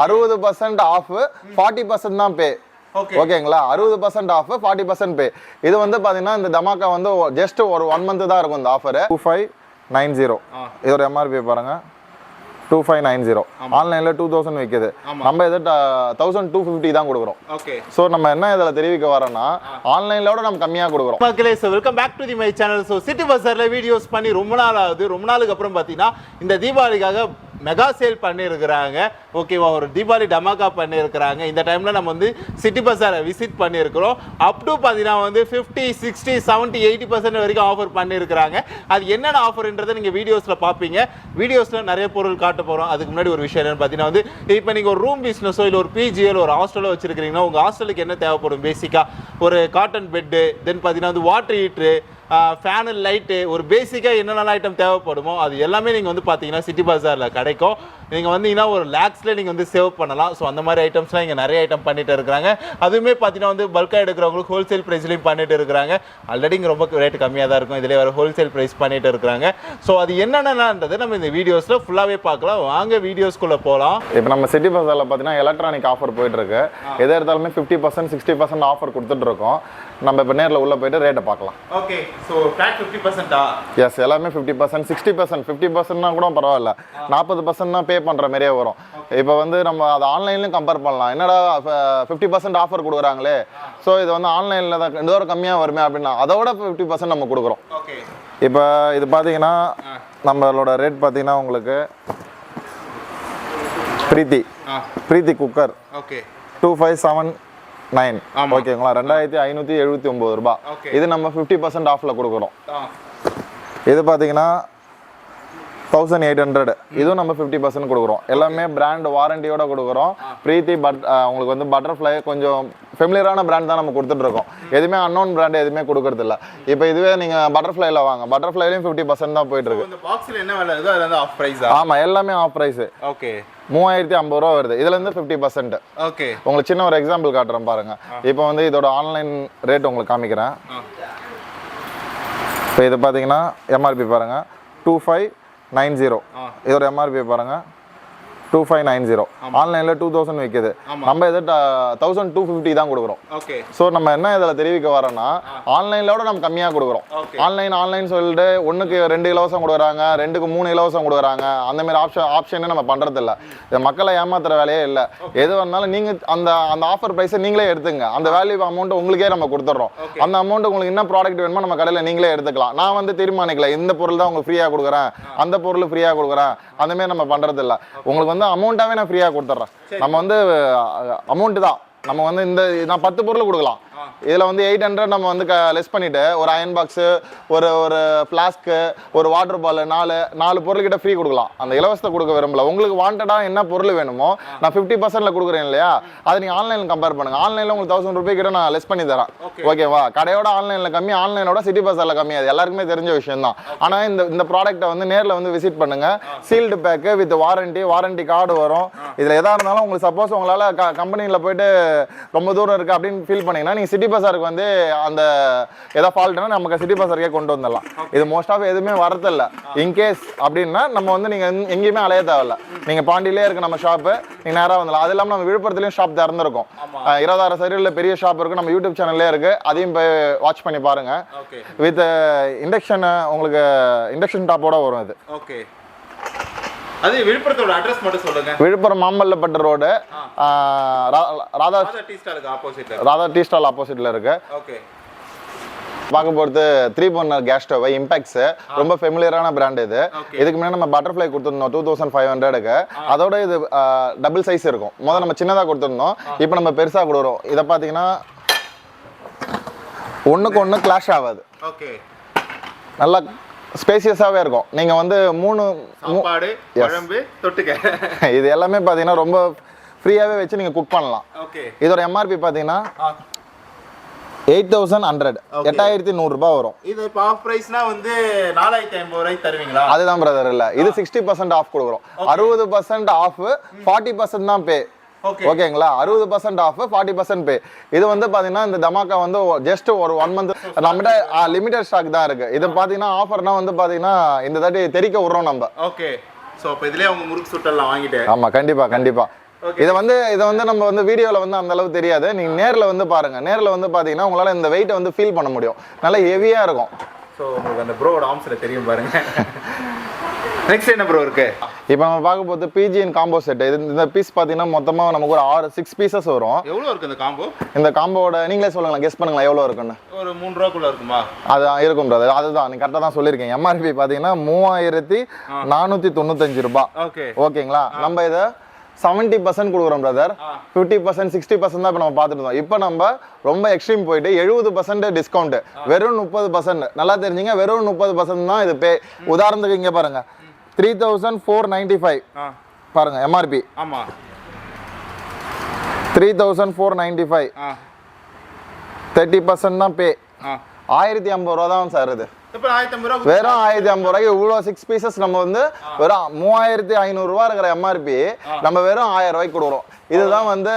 60% of 40% தான் பே. ஓகேங்களா? 60% of 40% பே. இது வந்து பாத்தீங்கன்னா இந்த தமாக்கா வந்து ஜஸ்ட் ஒரு 1 மந்த் தான் இருக்கும் இந்த ஆஃபர். 2590 இதோட எம்ஆர்பி பாருங்க 2590. ஆன்லைன்ல 2000 விக்குது, நம்ம இதை 1250 தான் கொடுக்குறோம். ஸோ நம்ம என்ன இதில் தெரிவிக்க வரோம்னா ஆன்லைனோட நம்ம கம்மியாக கொடுக்குறோம். மக்களே, welcome back to the my channel. So city பஸாரில் வீடியோஸ் பண்ணி ரொம்ப நாள் ஆகுது. ரொம்ப நாளுக்கு அப்புறம் பார்த்தீங்கன்னா இந்த தீபாவளிக்காக மெகா சேல் பண்ணியிருக்கிறாங்க. ஓகேவா? ஒரு தீபாவளி டமாக்கா பண்ணியிருக்கிறாங்க. இந்த டைமில் நம்ம வந்து சிட்டி பஸாரை விசிட் பண்ணியிருக்கிறோம். அப் டு பார்த்தீங்கன்னா வந்து 50, 60, 70, 80% வரைக்கும் ஆஃபர் பண்ணியிருக்கிறாங்க. அது என்னென்ன ஆஃபர்ன்றதை நீங்கள் வீடியோஸில் பார்ப்பீங்க. வீடியோஸில் நிறைய பொருள் காட்ட போகிறோம். அதுக்கு முன்னாடி ஒரு விஷயம் என்னென்னு பார்த்தீங்கன்னா வந்து இப்போ நீங்கள் ஒரு ரூம் பிஸ்னஸோ இல்லை ஒரு பிஜியோ ஒரு ஹாஸ்டலோ வச்சுருக்கிறீங்கன்னா உங்கள் ஹாஸ்டலுக்கு என்ன தேவைப்படும்? பேசிக்காக ஒரு காட்டன் பெட்டு, தென் பார்த்தீங்கன்னா வந்து வாட்டர் ஹீட்ரு, ஃபேனு, லைட்டு, ஒரு பேசிக்காக என்னென்ன ஐட்டம் தேவைப்படுமோ அது எல்லாமே நீங்கள் வந்து பார்த்தீங்கன்னா சிட்டி பஸாரில் கிடைக்கும். நீங்கள் வந்தீங்கன்னா ஒரு லேக்ஸில் நீங்கள் வந்து சேவ் பண்ணலாம். ஸோ அந்த மாதிரி ஐட்டம்ஸ்லாம் இங்கே நிறைய ஐட்டம் பண்ணிட்டு இருக்கிறாங்க. அதுவுமே பார்த்தீங்கன்னா வந்து பல்காக எடுக்கிறவங்களுக்கு ஹோல்சேல் ப்ரைஸ்லையும் பண்ணிட்டு இருக்கிறாங்க. ஆல்ரெடி இங்கே ரொம்ப ரேட்டு கம்மியாக தான் இருக்கும், இதிலே வர ஹோல்சேல் ப்ரைஸ் பண்ணிட்டு இருக்கிறாங்க. ஸோ அது என்னென்னன்றது நம்ம இந்த வீடியோஸில் ஃபுல்லாகவே பார்க்கலாம். வாங்க வீடியோஸ்குள்ளே போகலாம். இப்போ நம்ம சிட்டி பஸாரில் பார்த்தீங்கன்னா எலக்ட்ரானிக் ஆஃபர் போயிட்டு இருக்கு. எதை எடுத்தாலுமே 50%, 60% ஆஃபர் கொடுத்துட்டு இருக்கோம். நம்ம இப்போ நேரில் உள்ள போயிட்டு ரேட்டை பார்க்கலாம். ஓகே. So flat 50%? எஸ், எல்லாமே 50%, 60%, 50%னா கூட பரவாயில்ல, 40% தான் பே பண்ணுற மாதிரியே வரும். இப்போ வந்து நம்ம அதை ஆன்லைன்லையும் கம்பேர் பண்ணலாம். என்னடா 50% ஆஃபர் கொடுக்குறாங்களே, ஸோ இது வந்து ஆன்லைனில் தான் இந்த தூரம் கம்மியாக வருமே அப்படின்னா அதோட 50% நம்ம கொடுக்குறோம். இப்போ இது பார்த்தீங்கன்னா நம்மளோட ரேட் பார்த்தீங்கன்னா உங்களுக்கு பிரீத்தி குக்கர் 2579. ஓகேங்களா? 2579 ரூபாய். இது நம்ம 50% ஆஃப்ல கொடுக்குறோம். இது பார்த்தீங்கன்னா 1800. இதுவும் நம்ம 50% கொடுக்குறோம். எல்லாமே பிராண்ட் வாரண்டியோட கொடுக்குறோம். பிரீத்தி உங்களுக்கு வந்து பட்டர்ஃப்ளை கொஞ்சம் ஃபெமிலியரான பிராண்ட் தான் நம்ம கொடுத்துட்டு இருக்கோம். எதுவுமே அன்னோன் பிராண்ட் எதுவுமே கொடுக்கறது இல்லை. இப்போ இதுவே நீங்கள் பட்டர்ஃப்ளைல வாங்க, பட்டர்ஃப்ளைலையும் 50% தான் போயிட்டு இருக்கு. இந்த பாக்ஸில் என்ன விலை இருக்கோ அது ஆஃப் ப்ரைஸ்? ஆமாம், எல்லாமே ஆஃப் ப்ரைஸ். ஓகே. 3050 ரூபா வருது. இதுல இருந்து 50%. ஓகே. உங்களுக்கு சின்ன ஒரு எக்ஸாம்பிள் காட்டுறேன் பாருங்க. இப்போ வந்து இதோட ஆன்லைன் ரேட் உங்களுக்கு காமிக்கிறேன். இப்போ இது பார்த்தீங்கன்னா எம்ஆர்பி பாருங்க 2590. இதோட எம்ஆர்பி பாருங்க 2590. ஆன்லைன்ல 2000 விக்குது, நம்ம இதை 1250 தான் கொடுக்குறோம். ஸோ நம்ம என்ன இதில் தெரிவிக்க வரோம்னா ஆன்லைனோட நம்ம கம்மியாக கொடுக்குறோம். ஆன்லைன் சொல்லிட்டு 1க்கு 2 இலவசம் கொடுக்குறாங்க, 2க்கு 3 இலவசம் கொடுக்குறாங்க. அந்த மாதிரி ஆப்ஷனே நம்ம பண்றது இல்லை. இது மக்களை ஏமாத்துற வேலையே இல்லை. எது வந்தாலும் நீங்க அந்த ஆஃபர் ப்ரைஸை நீங்களே எடுத்துங்க. அந்த வேல்யூ அமௌண்ட் உங்களுக்கே நம்ம கொடுத்துட்றோம். அந்த அமௌண்ட் உங்களுக்கு என்ன ப்ராடக்ட் வேணுமோ நம்ம கடையில் நீங்களே எடுத்துக்கலாம். நான் வந்து தீர்மானிக்கல இந்த பொருள் தான் உங்களுக்கு ஃப்ரீயாக கொடுக்குறேன், அந்த பொருள் ஃப்ரீயாக கொடுக்குறேன், அந்த மாதிரி நம்ம பண்றது இல்லை. உங்களுக்கு வந்து அமௌண்ட்டாவே நான் ஃப்ரீயாக கொடுத்துட்றேன். நம்ம வந்து அமௌண்ட் தான் நம்ம வந்து நான் 10 பொருள் கொடுக்கலாம். இதில் வந்து 800 நம்ம வந்து லெஸ் பண்ணிட்டு ஒரு அயன் பாக்ஸு, ஒரு ஃப்ளாஸ்க்கு, ஒரு வாட்டர் பால், 4 பொருள்கிட்ட ஃப்ரீ கொடுக்கலாம். அந்த இலவசத்தை கொடுக்க விரும்பல. உங்களுக்கு வாண்டடாக என்ன பொருள் வேணுமோ நான் 50%ல கொடுக்குறேன் இல்லையா, அதை நீங்கள் ஆன்லைனில் கம்பேர் பண்ணுங்க. ஆன்லைனில் உங்களுக்கு 1000 ரூபாய் கிட்ட நான் லெஸ் பண்ணி தரேன். ஓகேவா? கடையோட ஆன்லைனில் கம்மி, ஆன்லைனோட சிட்டி பஸாரில் கம்மி. அது எல்லாருக்குமே தெரிஞ்ச விஷயம் தான். ஆனால் இந்த ப்ராடக்ட்டை வந்து நேரில் வந்து விசிட் பண்ணுங்க. Sealed pack with warranty card வரும். இதில் எதாக இருந்தாலும் உங்களுக்கு சப்போஸ் உங்களால் கம்பெனியில் போயிட்டு ரொம்ப தூரம் இருக்குது அப்படின்னு ஃபீல் பண்ணீங்கன்னா நீங்கள் சிட்டி பஸாருக்கு வந்து அந்த ஏதாவது ஃபால்ட்னா நமக்கு சிட்டி பஸாருக்கே கொண்டு வந்துடலாம். இது மோஸ்ட் ஆஃப் எதுவுமே வரதில்ல. இன்கேஸ் அப்படின்னா நம்ம வந்து நீங்கள் எங்கேயுமே அலைய தேவையில்ல. நீங்கள் பாண்டியிலே இருக்கு நம்ம ஷாப்பு, நீங்கள் நேராக வந்துடலாம். அது இல்லாமல் நம்ம விழுப்புரத்துலேயும் ஷாப் திறந்துருக்கோம். 20,000 சைடில் பெரிய ஷாப் இருக்குது, நம்ம யூடியூப் சேனல்லே இருக்குது. அதையும் போய் வாட்ச் பண்ணி பாருங்க. வித் இண்டக்ஷன், உங்களுக்கு இண்டக்ஷன் டாப்போட வரும் இது. ஓகே. அது விழுப்புரத்தோட அட்ரஸ் மட்டும் சொல்லுங்க. Villupuram Mamallapattu road, Radha tea stall ஆப்போசிட்ல இருக்கு. ஓகே. பார்க்க போகிறது 3 burner கேஸ் ஸ்டவ் இம்பாக்ட்ஸ். ரொம்ப ஃபெமிலியரான பிராண்ட் இது. இதுக்கு முன்னாடி நம்ம பட்டர்ஃப்ளை கொடுத்துருந்தோம் 2500க்கு. அதோட இது டபுள் சைஸ் இருக்கும். முதல்ல நம்ம சின்னதாக கொடுத்துருந்தோம், இப்போ நம்ம பெருசாக கொடுக்குறோம். இதை பார்த்தீங்கன்னா ஒன்றுக்கு ஒன்று கிளாஷ் ஆகாது. ஓகே. நல்லா ஸ்பேசியஸாகவே இருக்கும். நீங்கள் வந்து 3 சாப்பாடு, குழம்பு, தொட்டுக்க இது எல்லாமே பார்த்தீங்கன்னா ரொம்ப ஃப்ரீயாகவே வச்சு நீங்கள் குக் பண்ணலாம். இதோட எம்ஆர்பி பார்த்தீங்கன்னா 8100, 8100 ரூபாய் வரும். இது இப்போ ஆஃப் பிரைஸ்னா வந்து 4050 ரூபாய் தருவீங்களா? அதுதான் பிரதர். இல்லை, இது 60% ஆஃப் கொடுக்குறோம். 60% ஆஃப், 40% தான் பே. ஓகேங்களா? 60% ஆஃப், 40% பே. இது வந்து பாத்தீங்கன்னா இந்த தமாக்கா வந்து ஜஸ்ட் ஒரு 1 மந்த் நம்மகிட்ட லிமிடெட் ஸ்டாக் தான் இருக்கு. இது பாத்தீங்கன்னா ஆஃபர்னா வந்து பாத்தீங்கன்னா இந்த தாட்டி தெரிக்க விடுறோம் நம்ம. ஓகே. சோ அப்ப இதுலயே அவங்க முறுக்கு சுட்டலாம் வாங்கிட்டு. ஆமா, கண்டிப்பா. இதை வந்து நம்ம வந்து வீடியோவில் வந்து அந்த அளவுக்கு தெரியாது. நீங்கள் நேரில் வந்து பாருங்கள். நேரில் வந்து பார்த்தீங்கன்னா உங்களால் இந்த வெயிட்டை வந்து ஃபீல் பண்ண முடியும். நல்லா ஹெவியாக இருக்கும். ஸோ உங்களுக்கு அந்த ப்ரோட ஆர்ம்ஸில் தெரியும் பாருங்க. நெக்ஸ்ட் என்ன ப்ரோ இருக்கு? இப்போ நம்ம பார்க்க போது பிஜிஎன் காம்போ செட். இந்த பீஸ் பார்த்தீங்கன்னா மொத்தமாக நமக்கு ஒரு 6 பீசஸ் வரும். எவ்வளோ இருக்கு இந்த காம்போ? இந்த காம்போட நீங்களே சொல்லுங்களேன், கெஸ் பண்ணுங்களேன் எவ்வளோ இருக்குன்னு. ஒரு 3 ரூபாக்குள்ள இருக்குமா? அது இருக்கும் பிரதர். அதுதான் நீங்க கரெக்டாக தான் சொல்லியிருக்கீங்க. எம்ஆர்பி பார்த்தீங்கன்னா 3495 ரூபாய். ஓகேங்களா? நம்ம இதை 70% கொடுக்குறோம் பிரதர். 50% 60% தான் இப்போ நம்ம பார்த்துட்டு இருந்தோம். இப்போ நம்ம ரொம்ப எக்ஸ்ட்ரீம் போயிட்டு 70% டிஸ்கவுண்ட், வெறும் 30%. நல்லா தெரிஞ்சுங்க, வெறும் 30% தான் இது பே. உதாரணத்துக்கு இங்கே பாருங்க, 3495 பாருங்க எம்ஆர்பி. ஆமா, 3495 30% தான் பே. 1050 ரூபா தான் சார் இது. வெறும் 1050 ரூபாய்க்கு இவ்வளோ 6 பீசஸ் நம்ம வந்து வெறும் 3500 ரூபா இருக்கிற எம்ஆர்பி நம்ம வெறும் 1000 ரூபாய்க்கு கொடுக்குறோம். இதுதான் வந்து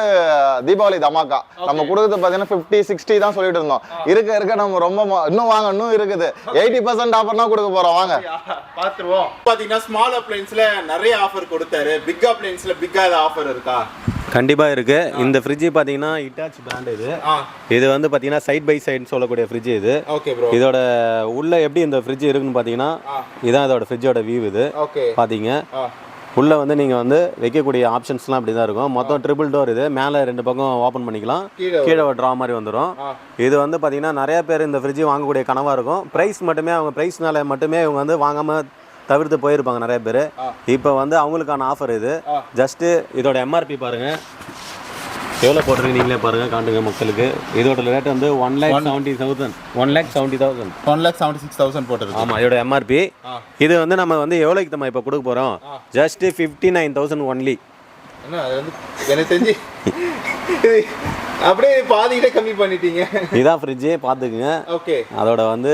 தீபாவளி தமாக்கா. நம்ம கொடுக்குறது பார்த்தீங்கன்னா 50-60 தான் சொல்லிட்டு இருந்தோம். இருக்க நம்ம ரொம்ப இன்னும் வாங்க, இன்னும் இருக்குது. 80% ஆஃபர் தான் கொடுக்க போறோம். வாங்க பார்த்துருவோம். பார்த்தீங்கன்னா ஸ்மால் அப்ளைன்ஸ்ல நிறைய ஆஃபர் கொடுத்தாரு. பிக் அப்ளைன்ஸ்ல பிக்கா ஆஃபர் இருக்கா? கண்டிப்பாக இருக்குது. இந்த ஃப்ரிட்ஜ் பார்த்தீங்கன்னா இட்டாச்சி பிராண்ட். இது வந்து பார்த்தீங்கன்னா சைட் பை சைடுன்னு சொல்லக்கூடிய ஃப்ரிட்ஜ் இது. Okay bro. இதோட உள்ள எப்படி இந்த ஃப்ரிட்ஜ் இருக்குன்னு பார்த்தீங்கன்னா இதான் இதோட ஃப்ரிட்ஜோட வியூ. இது பார்த்தீங்க உள்ள வந்து நீங்கள் வந்து வைக்கக்கூடிய ஆப்ஷன்ஸ்லாம் அப்படி தான் இருக்கும். மொத்தம் ட்ரிபிள் டோர். இது மேலே 2 பக்கம் ஓப்பன் பண்ணிக்கலாம், கீழே ஒரு ட்ரா மாதிரி வந்துடும். இது வந்து பார்த்தீங்கன்னா நிறைய பேர் இந்த ஃப்ரிட்ஜ் வாங்கக்கூடிய கனவாக இருக்கும். ப்ரைஸ் மட்டுமே, அவங்க ப்ரைஸ்னால மட்டுமே இவங்க வந்து வாங்காமல் தவிர்த்து போயிருப்பாங்க நிறைய பேர். இப்போ வந்து அவங்களுக்கான ஆஃபர் இது. ஜஸ்ட்டு இதோட எம்ஆர்பி பாருங்கள் எவ்வளோ போட்டிருக்கு, நீங்களே பாருங்கள், காட்டுங்க மக்களுக்கு. இதோட ரேட் வந்து 1,70,000 1,76,000 போட்டிருக்கு. ஆமாம், இதோட எம்ஆர்பி. இது வந்து நம்ம வந்து எவ்வளோக்கு நம்ம இப்போ கொடுக்க போகிறோம்? Just 59,000 only. எனக்கு தெரிஞ்சு அப்படியே பாதிக்கிட்டே கம்மி பண்ணிட்டீங்க. இதான் ஃப்ரிட்ஜே பார்த்துக்குங்க. ஓகே, அதோட வந்து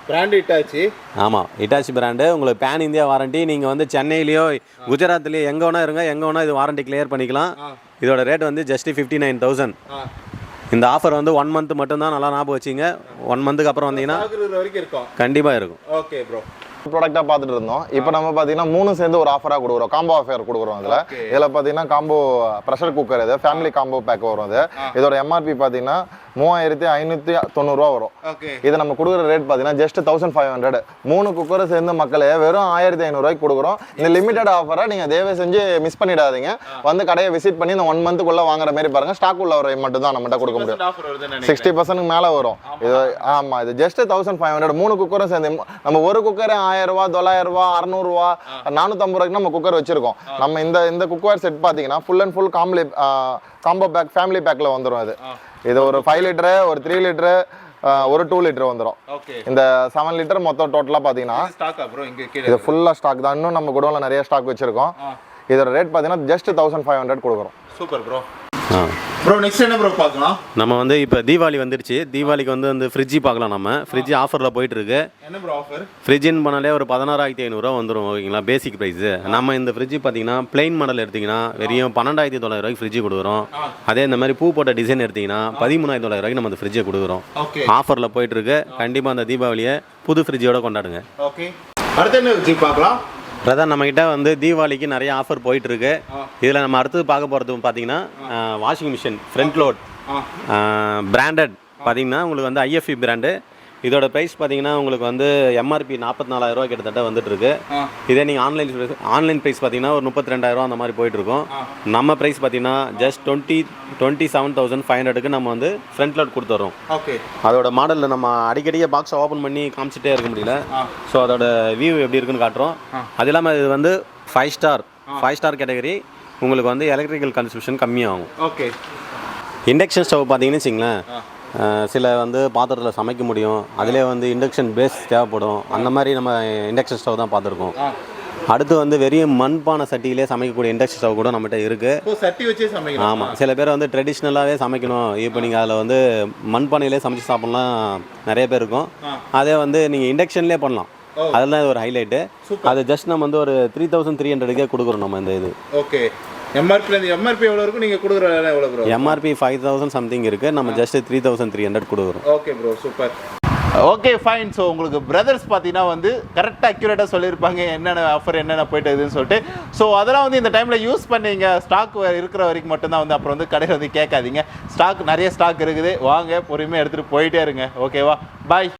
பிராண்ட் இட்டாச்சி. ஆமாம், இட்டாச்சி பிராண்டு. உங்களுக்கு பேன் இந்தியா வாரண்டி. நீங்கள் வந்து சென்னையிலையோ குஜராத்லேயோ எங்கே வேணா இருங்க, எங்கே வேணா இது வாரண்டி கிளியர் பண்ணிக்கலாம். இதோட ரேட் வந்து ஜஸ்ட் 59,000. இந்த ஆஃபர் வந்து 1 மந்த் மட்டும்தான். நல்லா ஞாபகம் வச்சிங்க. 1 மந்த்துக்கு அப்புறம் வந்தீங்கன்னா கண்டிப்பாக இருக்கும். Okay bro. ப்ராடக்டாக பார்த்துட்டு இருந்தோம். இப்போ நம்ம பார்த்தீங்கன்னா 3 சேர்ந்து ஒரு ஆஃபராக கொடுக்குறோம். காம்போ ஆஃபர் கொடுக்குறோம். இதில் பார்த்தீங்கன்னா காம்போ ப்ரெஷர் குக்கர், இது ஃபேமிலி காம்போ பேக் வரும். இது இதோட எம்ஆர்பி பார்த்தீங்கன்னா 3590 ரூபா வரும். இதை நம்ம கொடுக்குற ரேட் பார்த்தீங்கன்னா ஜஸ்ட் 1500. 3 குக்கரை சேர்ந்து மக்களே வெறும் 1500 ரூபாய்க்கு கொடுக்குறோம். இந்த லிமிடெட் ஆஃபரை நீங்கள் தயவு செஞ்சு மிஸ் பண்ணிடாதீங்க. வந்து கடையை விசிட் பண்ணி இந்த 1 மந்த்துக்குள்ளே வாங்குற மாதிரி பாருங்க. ஸ்டாக் உள்ள ஒரு மட்டும் தான் நம்மகிட்ட கொடுக்க முடியும். 60% மேலே வரும் இது. ஆமாம், இது ஜஸ்ட் 1500. 3 குக்கரும் சேர்ந்து நம்ம ஒரு குக்கரை 1000 ரூபா, 900 ரூபா, 600 ரூபா, 450 ரூபாய்க்கு நம்ம குக்கர் வச்சிருக்கோம். நம்ம இந்த குக்கர் செட் பார்த்தீங்கன்னா full and full combo back family பேக்கில் வந்துடும். இது ஒரு 5 லிட்டரு, ஒரு 3 லிட்டரு, ஒரு 2 லிட்டர் வந்துடும். இந்த 7 லிட்டர் மொத்தம் டோட்டலாக பார்த்தீங்கன்னா இது ஃபுல்லாக ஸ்டாக் தான். இன்னும் நம்ம குடோனில் நிறைய ஸ்டாக் வச்சிருக்கோம். இதோட ரேட் பார்த்தீங்கன்னா ஜஸ்ட் 1500 கொடுக்குறோம். Super bro. ப்ரோ நெக்ஸ்ட் என்ன ப்ரோ பார்க்கலாம்? நம்ம வந்து இப்போ தீபாவளி வந்துருச்சு. தீபாவளிக்கு வந்து அந்த ஃப்ரிட்ஜ் பார்க்கலாம். நம்ம ஃப்ரிட்ஜ் ஆஃபரில் போயிட்டு இருக்கு. என்ன ப்ரோ ஆஃபர்? ஃப்ரிட்ஜின்னு பண்ணாலே ஒரு 16,500 வந்துடும். ஓகேங்களா, பேசிக் ப்ரைஸு. நம்ம இந்த ஃப்ரிட்ஜ் பார்த்தீங்கன்னா பிளைன் மாடல் எடுத்திங்கன்னா வெறும் 12,900 ரூபாய்க்கு ஃப்ரிட்ஜ் கொடுக்குறோம். அதே இந்த மாதிரி பூ போட்ட டிசைன் எடுத்திங்கன்னா 13,900 ரூபாய்க்கு நம்ம அந்த ஃப்ரிட்ஜை கொடுக்குறோம். ஆஃபரில் போயிட்டு இருக்கு. கண்டிப்பாக அந்த தீபாவளியை புது ஃப்ரிட்ஜோட கொண்டாடுங்க. ஓகே, அடுத்து என்ன ஃப்ரிட்ஜ் பார்க்கலாம்? பிரதர், நம்மக்கிட்ட வந்து தீபாவளிக்கு நிறைய ஆஃபர் போயிட்டுருக்கு. இதில் நம்ம அடுத்தது பார்க்க போகிறது பார்த்தீங்கன்னா washing machine front load branded. பார்த்தீங்கன்னா உங்களுக்கு வந்து ஐஎஃப்இ பிராண்டு. இதோட ப்ரைஸ் பார்த்தீங்கன்னா உங்களுக்கு வந்து எம்ஆர்பி 44,000 ரூபா கிட்டத்தட்ட வந்துட்டுருக்கு. இதே நீங்கள் ஆன்லைன் ப்ரைஸ் பார்த்தீங்கன்னா ஒரு 32,000 அந்த மாதிரி போயிட்டுருக்கோம். நம்ம ப்ரைஸ் பார்த்தீங்கன்னா ஜஸ்ட் 27,500க்கு நம்ம வந்து ஃப்ரண்ட் லோட் கொடுத்துட்றோம். ஓகே, அதோட மாடலில் நம்ம அடிக்கடியே பாக்ஸை ஓப்பன் பண்ணி காமிச்சிட்டே இருக்க முடியல. ஸோ அதோட வியூ எப்படி இருக்குன்னு காட்டுறோம். அது இல்லாமல் இது வந்து 5 ஸ்டார் கேட்டகரி. உங்களுக்கு வந்து எலக்ட்ரிக்கல் கன்சம்ஷன் கம்மியாகும். ஓகே, இண்டக்ஷன் ஸ்டவ் பார்த்தீங்கன்னு வச்சிங்களேன், சில வந்து பாத்திரத்தில் சமைக்க முடியும். அதிலே வந்து இண்டக்ஷன் பேஸ் தேவைப்படும். அந்த மாதிரி நம்ம இண்டக்ஷன் ஸ்டவ் தான் பார்த்துருக்கோம். அடுத்து வந்து வெறும் மண்பானை சட்டியிலே சமைக்கக்கூடிய இண்டக்ஷன் ஸ்டவ் கூட நம்மகிட்ட இருக்குது. சட்டி வச்சே சமைக்கலாம். ஆமாம், சில பேர் வந்து ட்ரெடிஷ்னலாகவே சமைக்கணும். இப்போ நீங்கள் அதில் வந்து மண்பானையிலே சமைச்சு சாப்பிட்லாம் நிறைய பேர் இருக்கும். அதே வந்து நீங்கள் இண்டக்ஷன்லேயே பண்ணலாம். அதெல்லாம் ஒரு ஹைலைட்டு. அது ஜஸ்ட் நம்ம வந்து ஒரு 3,300க்கே கொடுக்குறோம் நம்ம இந்த இது. ஓகே, எம்ஆர்பி எவ்வளோ இருக்கும்? நீங்கள் கொடுக்குற எவ்வளோ ப்ரோ? எம்ஆர்பி 5,000 சம்திங் இருக்குது. நம்ம ஜஸ்ட் 3,300 கொடுக்குறோம். Okay bro, super. Okay fine. So உங்களுக்கு பிரதர்ஸ் பார்த்தீங்கன்னா வந்து கரெக்டாக அக்யூரேட்டாக சொல்லியிருப்பாங்க என்னென்ன ஆஃபர் என்னென்ன போயிட்டு இதுன்னு சொல்லிட்டு. ஸோ அதெல்லாம் வந்து இந்த டைமில் யூஸ் பண்ணீங்க. ஸ்டாக் இருக்கிற வரைக்கும் மட்டும்தான் வந்து அப்புறம் வந்து கடையில் வந்து கேட்காதீங்க. நிறைய ஸ்டாக் இருக்குது, வாங்க பொறுமையாக எடுத்துகிட்டு போயிட்டே இருங்க. ஓகேவா, பாய்.